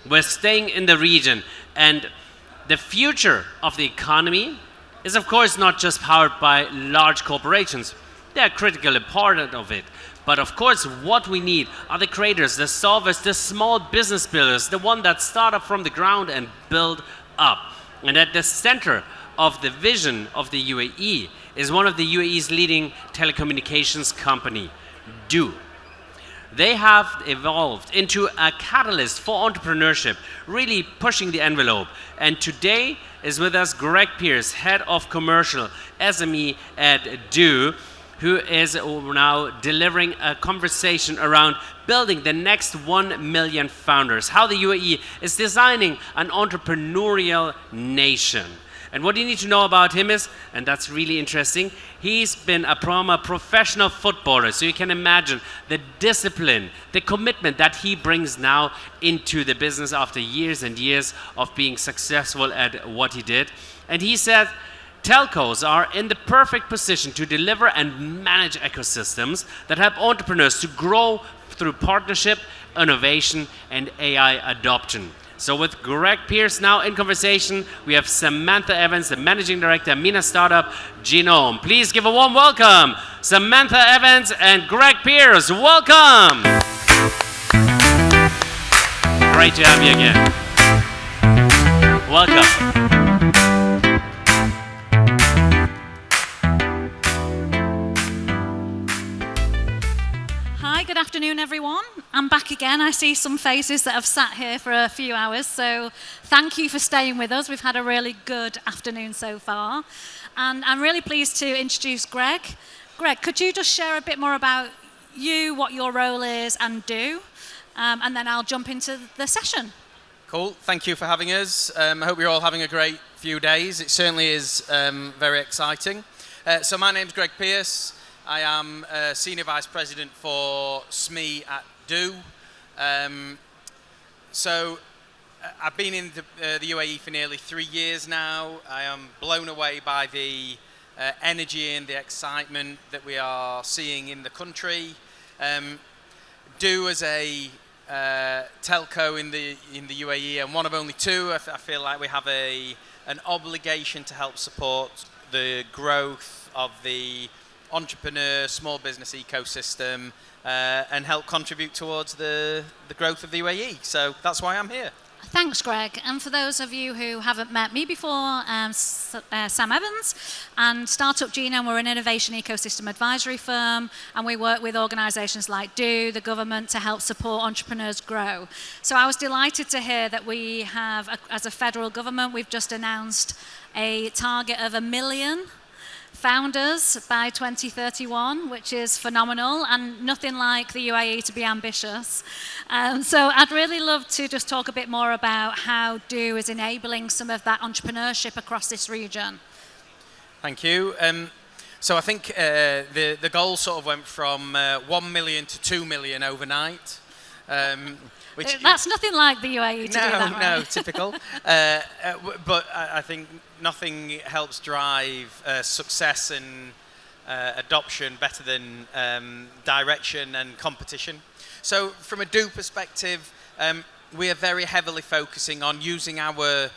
We're staying in the region, and the future of the economy is of course not just powered by large corporations. They're a critical part of it. But of course, what we need are the creators, the solvers, the small business builders, the one that start up from the ground and build up. And at the center of the vision of the UAE is one of the UAE's leading telecommunications company, Do. They have evolved into a catalyst for entrepreneurship, really pushing the envelope. And today is with us Gregg Pearce, Head of Commercial SME at Do, who is now delivering a conversation around building the next 1 million founders, how the UAE is designing an entrepreneurial nation. And what you need to know about him is, and that's really interesting, he's been a former professional footballer, so you can imagine the discipline, the commitment that he brings now into the business after years and years of being successful at what he did. And he said, telcos are in the perfect position to deliver and manage ecosystems that help entrepreneurs to grow through partnership, innovation, and AI adoption. So with Gregg Pearce now in conversation, we have Samantha Evans, the Managing Director, MENA Startup Genome. Please give a warm welcome, Samantha Evans and Gregg Pearce. Welcome! Great to have you again. Welcome. Good afternoon, everyone. I'm back again. I see some faces that have sat here for a few hours, so thank you for staying with us. We've had a really good afternoon so far. And I'm really pleased to introduce Gregg. Gregg, could you just share a bit more about you, what your role is, and Do? And then I'll jump into the session. Cool. Thank you for having us. I hope you're all having a great few days. It certainly is very exciting. So my name's Gregg Pearce. I am Senior Vice President for SME at Do. So I've been in the UAE for nearly 3 years now. I am blown away by the energy and the excitement that we are seeing in the country. Do as a telco in the UAE, and one of only two, I feel like we have an obligation to help support the growth of the entrepreneur, small business ecosystem, and help contribute towards the growth of the UAE. So that's why I'm here. Thanks, Gregg. And for those of you who haven't met me before, Sam Evans, and Startup Genome, we're an innovation ecosystem advisory firm, and we work with organisations like Do, the government, to help support entrepreneurs grow. So I was delighted to hear that we have, as a federal government, we've just announced a target of 1 million founders by 2031, which is phenomenal, and nothing like the UAE to be ambitious. So I'd really love to just talk a bit more about how Do is enabling some of that entrepreneurship across this region. Thank you. So I think the goal sort of went from 1 million to 2 million overnight. That's nothing like the UAE to do that, right? No, typical. But I think nothing helps drive success and adoption better than direction and competition. So from a Do perspective, we are very heavily focusing on using our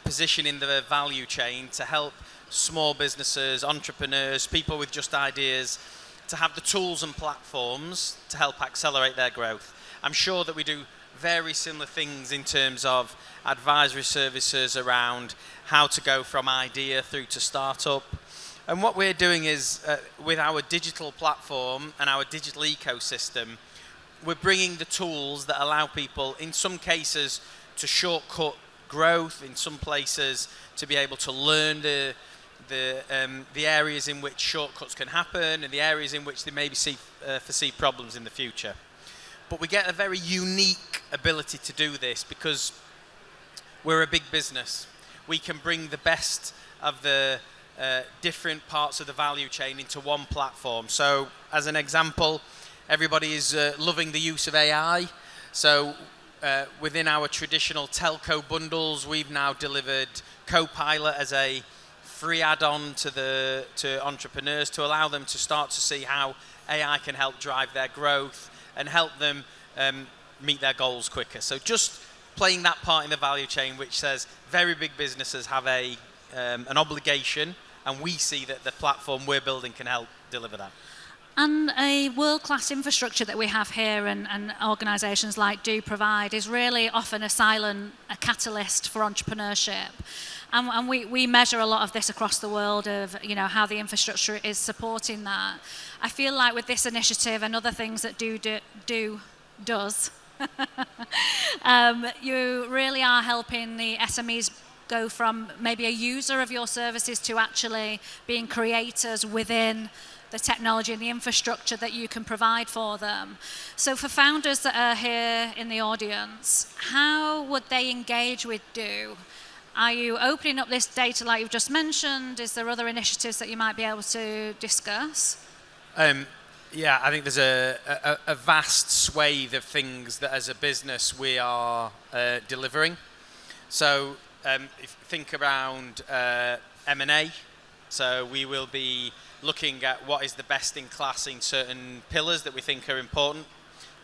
position in the value chain to help small businesses, entrepreneurs, people with just ideas, to have the tools and platforms to help accelerate their growth. I'm sure that we do very similar things in terms of advisory services around how to go from idea through to startup. And what we're doing is, with our digital platform and our digital ecosystem, we're bringing the tools that allow people, in some cases, to shortcut growth, in some places, to be able to learn the areas in which shortcuts can happen and the areas in which they maybe foresee problems in the future. But we get a very unique ability to do this because we're a big business. We can bring the best of the different parts of the value chain into one platform. So, as an example, everybody is loving the use of AI. So, within our traditional telco bundles, we've now delivered Copilot as a free add-on to entrepreneurs to allow them to start to see how AI can help drive their growth and help them meet their goals quicker. So just playing that part in the value chain, which says very big businesses have an obligation, and we see that the platform we're building can help deliver that. And a world-class infrastructure that we have here and organisations like Do provide is really often a catalyst for entrepreneurship. And we measure a lot of this across the world of, how the infrastructure is supporting that. I feel like with this initiative and other things that does, you really are helping the SMEs go from maybe a user of your services to actually being creators within the technology and the infrastructure that you can provide for them. So for founders that are here in the audience, how would they engage with Do? Are you opening up this data like you've just mentioned? Is there other initiatives that you might be able to discuss? Yeah, I think there's a vast swathe of things that as a business we are delivering. So if you think around M&A, so we will be looking at what is the best in class in certain pillars that we think are important,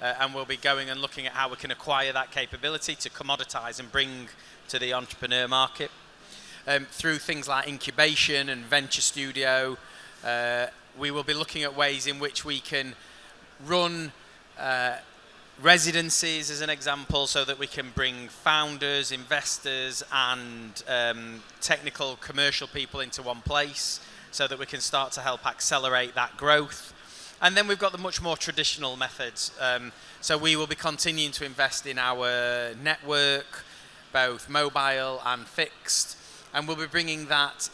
and we'll be going and looking at how we can acquire that capability to commoditize and bring to the entrepreneur market. Through things like incubation and venture studio, we will be looking at ways in which we can run residencies as an example, so that we can bring founders, investors and technical commercial people into one place, so that we can start to help accelerate that growth. And then we've got the much more traditional methods. So we will be continuing to invest in our network, both mobile and fixed, and we'll be bringing that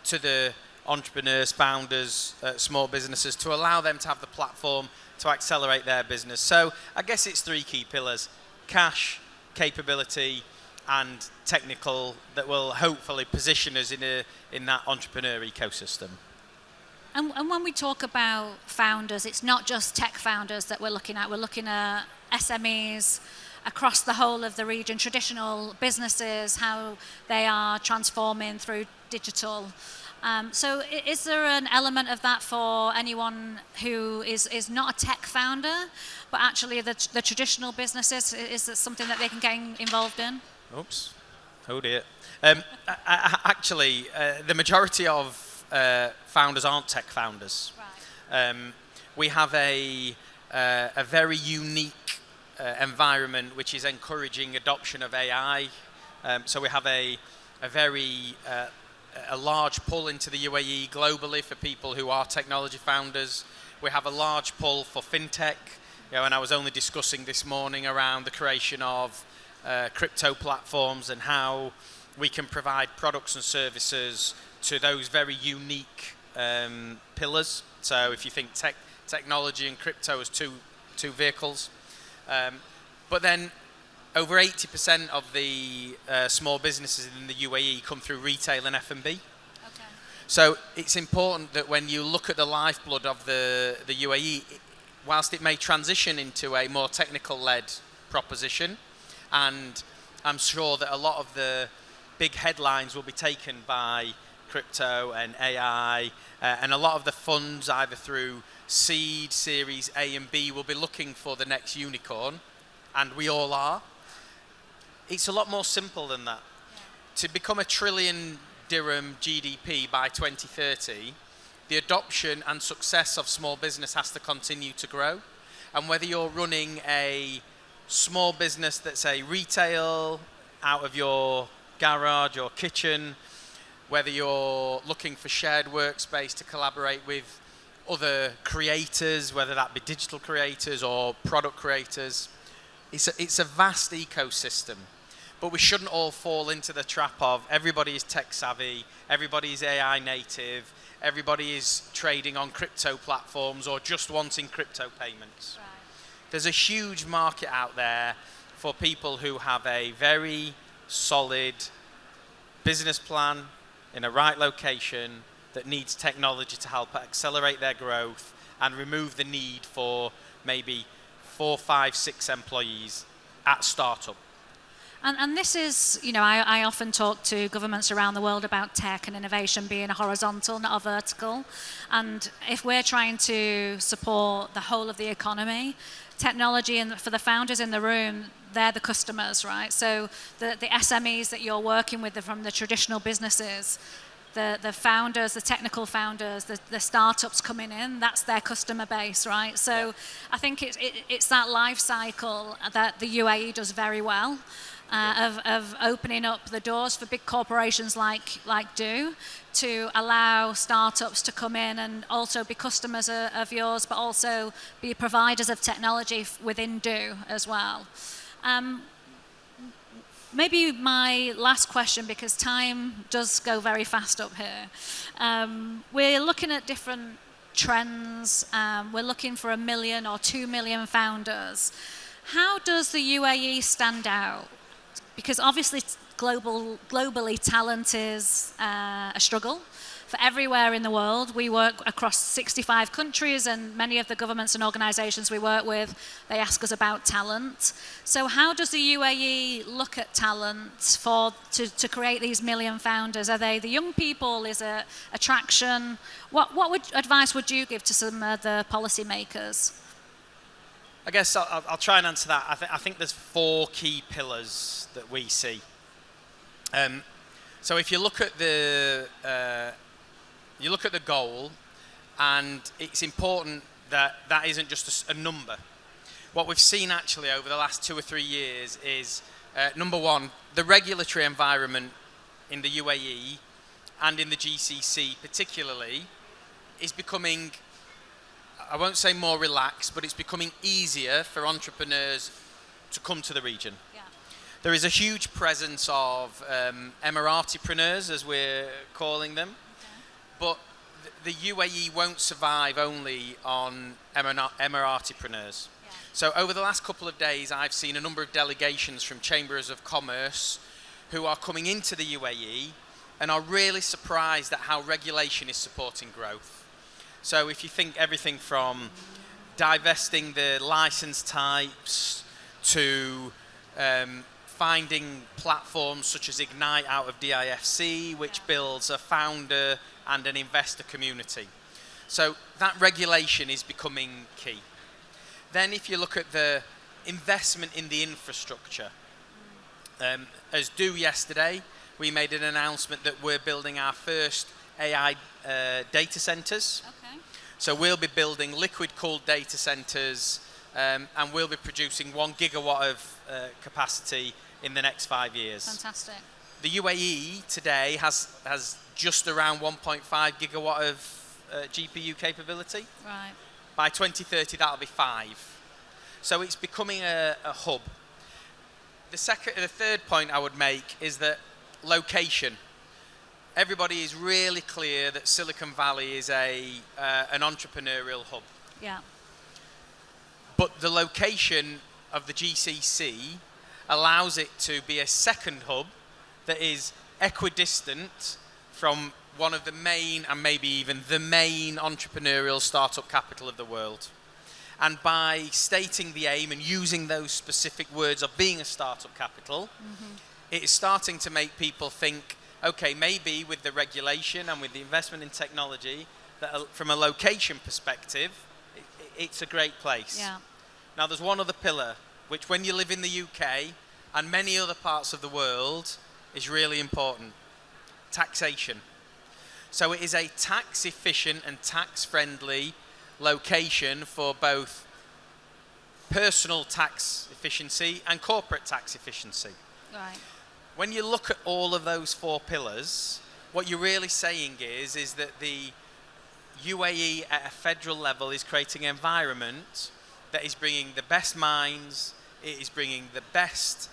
to the entrepreneurs, founders, small businesses, to allow them to have the platform to accelerate their business. So I guess it's three key pillars: cash, capability, and technical, that will hopefully position us in that entrepreneur ecosystem. And when we talk about founders, it's not just tech founders that we're looking at. We're looking at SMEs across the whole of the region, traditional businesses, how they are transforming through digital. So is there an element of that for anyone who is not a tech founder, but actually the traditional businesses? Is that something that they can get involved in? Oops, oh dear. Actually, the majority of founders aren't tech founders. Right. We have a very unique environment which is encouraging adoption of AI. So we have a very large pull into the UAE globally for people who are technology founders. We have a large pull for fintech. And I was only discussing this morning around the creation of crypto platforms and how we can provide products and services to those very unique pillars. So if you think technology and crypto as two vehicles, but then over 80% of the small businesses in the UAE come through retail and F&B. Okay. So it's important that when you look at the lifeblood of the UAE, whilst it may transition into a more technical-led proposition, and I'm sure that a lot of the big headlines will be taken by crypto and AI, and a lot of the funds, either through seed, series A and B, will be looking for the next unicorn, and we all are. It's a lot more simple than that. Yeah. To become a $1 trillion dirham GDP by 2030, the adoption and success of small business has to continue to grow. And whether you're running a small business that's a retail out of your garage or kitchen, whether you're looking for shared workspace to collaborate with other creators, whether that be digital creators or product creators, it's a vast ecosystem. But we shouldn't all fall into the trap of everybody is tech savvy, everybody is AI native, everybody is trading on crypto platforms or just wanting crypto payments. Right. There's a huge market out there for people who have a very solid business plan in a right location that needs technology to help accelerate their growth and remove the need for maybe 4, 5, 6 employees at startup. And this is, I often talk to governments around the world about tech and innovation being a horizontal, not a vertical. And if we're trying to support the whole of the economy, technology, and for the founders in the room, they're the customers, right? So the SMEs that you're working with from the traditional businesses, the founders, the technical founders, the startups coming in, that's their customer base, right? So I think it's that life cycle that the UAE does very well. Of opening up the doors for big corporations like Do to allow startups to come in and also be customers of yours, but also be providers of technology within Do as well. Maybe my last question, because time does go very fast up here. We're looking at different trends. We're looking for 1 million or 2 million founders. How does the UAE stand out? Because obviously globally talent is a struggle for everywhere in the world. We work across 65 countries, and many of the governments and organizations we work with, they ask us about talent. So how does the UAE look at talent to create these million founders? Are they the young people? Is it attraction? What advice would you give to some of the policymakers? I guess I'll try and answer that. I think there's 4 key pillars that we see. So if you look at the goal, and it's important that isn't just a number. What we've seen actually over the last 2 or 3 years is number one, the regulatory environment in the UAE and in the GCC particularly is becoming, I won't say more relaxed, but it's becoming easier for entrepreneurs to come to the region. Yeah. There is a huge presence of Emiratipreneurs, as we're calling them, but the UAE won't survive only on Emiratipreneurs. Yeah. So over the last couple of days, I've seen a number of delegations from Chambers of Commerce who are coming into the UAE and are really surprised at how regulation is supporting growth. So if you think everything from divesting the license types to finding platforms such as Ignite out of DIFC, which builds a founder and an investor community. So that regulation is becoming key. Then if you look at the investment in the infrastructure, as due yesterday, we made an announcement that we're building our first AI data centers. Okay. So we'll be building liquid-cooled data centers, and we'll be producing 1 gigawatt of capacity in the next 5 years. Fantastic. The UAE today has just around 1.5 gigawatt of GPU capability. Right. By 2030, that'll be 5. So it's becoming a hub. The third point I would make is that location. Everybody is really clear that Silicon Valley is an entrepreneurial hub. Yeah. But the location of the GCC allows it to be a second hub that is equidistant from one of the main, and maybe even the main, entrepreneurial startup capital of the world. And by stating the aim and using those specific words of being a startup capital, it is starting to make people think, okay, maybe with the regulation and with the investment in technology, that from a location perspective, it's a great place. Yeah. Now there's one other pillar, which when you live in the UK and many other parts of the world, is really important. Taxation. So it is a tax efficient and tax friendly location for both personal tax efficiency and corporate tax efficiency. Right. When you look at all of those 4 pillars, what you're really saying is that the UAE at a federal level is creating an environment that is bringing the best minds, it is bringing the best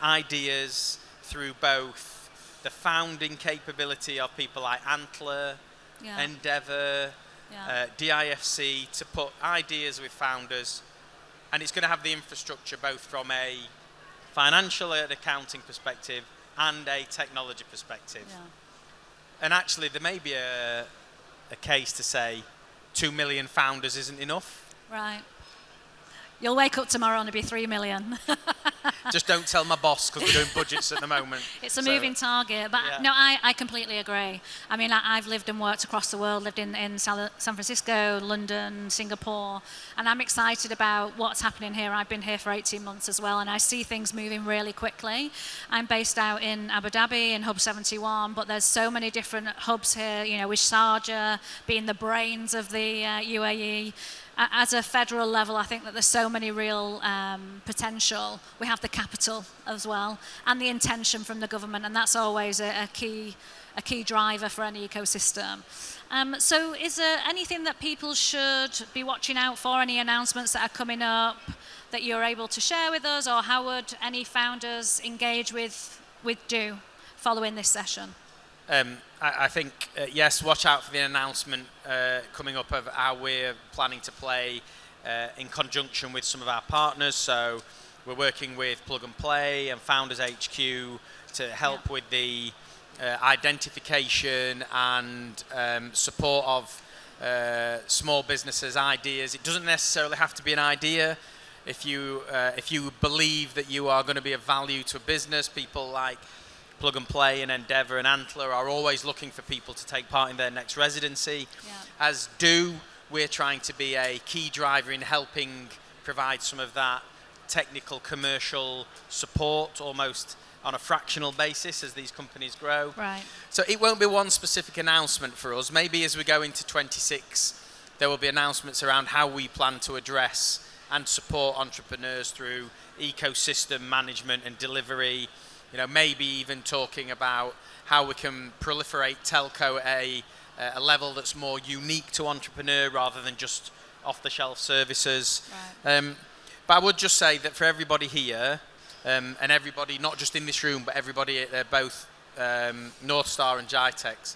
ideas through both the founding capability of people like Antler, Endeavour, DIFC, to put ideas with founders, and it's going to have the infrastructure both from a financial and accounting perspective and a technology perspective. Yeah. And actually there may be a case to say 2 million founders isn't enough. Right. You'll wake up tomorrow and it'll be 3 million. Just don't tell my boss, because we're doing budgets at the moment. It's a moving target, but yeah. no, I completely agree. I mean, I've lived and worked across the world, lived in San Francisco, London, Singapore, and I'm excited about what's happening here. I've been here for 18 months as well, and I see things moving really quickly. I'm based out in Abu Dhabi in Hub 71, but there's so many different hubs here, you know, with Sharjah being the brains of the UAE. As a federal level, I think that there's so many real potential. We have the capital as well, and the intention from the government, and that's always a key driver for any ecosystem. So is there anything that people should be watching out for, any announcements that are coming up that you're able to share with us, or how would any founders engage with Do following this session? I think, yes, watch out for the announcement coming up of how we're planning to play in conjunction with some of our partners. So we're working with Plug and Play and Founders HQ to help with the identification and support of small businesses' ideas. It doesn't necessarily have to be an idea. If you believe that you are going to be of value to a business, people like Plug and Play and Endeavour and Antler are always looking for people to take part in their next residency. Yeah. As Do, we're trying to be a key driver in helping provide some of that technical commercial support almost on a fractional basis as these companies grow. Right. So it won't be one specific announcement for us. Maybe as we go into 26, there will be announcements around how we plan to address and support entrepreneurs through ecosystem management and delivery. You know, maybe even talking about how we can proliferate telco at a level that's more unique to entrepreneur rather than just off-the-shelf services. Right. But I would just say that for everybody here, and everybody not just in this room, but everybody at both North Star and GITEX,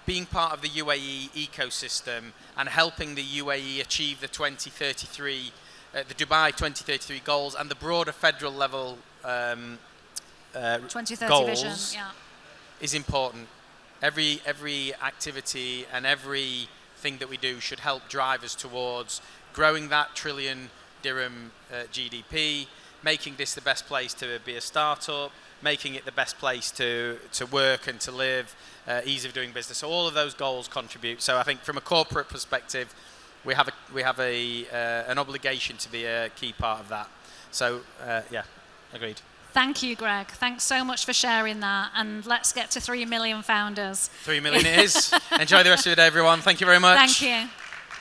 being part of the UAE ecosystem and helping the UAE achieve the 2033, the Dubai 2033 goals and the broader federal level 2030 goals vision, yeah, is important. Every activity and everything that we do should help drive us towards growing that trillion dirham GDP, making this the best place to be a startup, making it the best place to work and to live, ease of doing business. So all of those goals contribute. So I think from a corporate perspective, we have an obligation to be a key part of that. So yeah, agreed. Thank you, Greg. Thanks so much for sharing that. And let's get to 3 million founders. 3 million it is. Enjoy the rest of your day, everyone. Thank you very much. Thank you.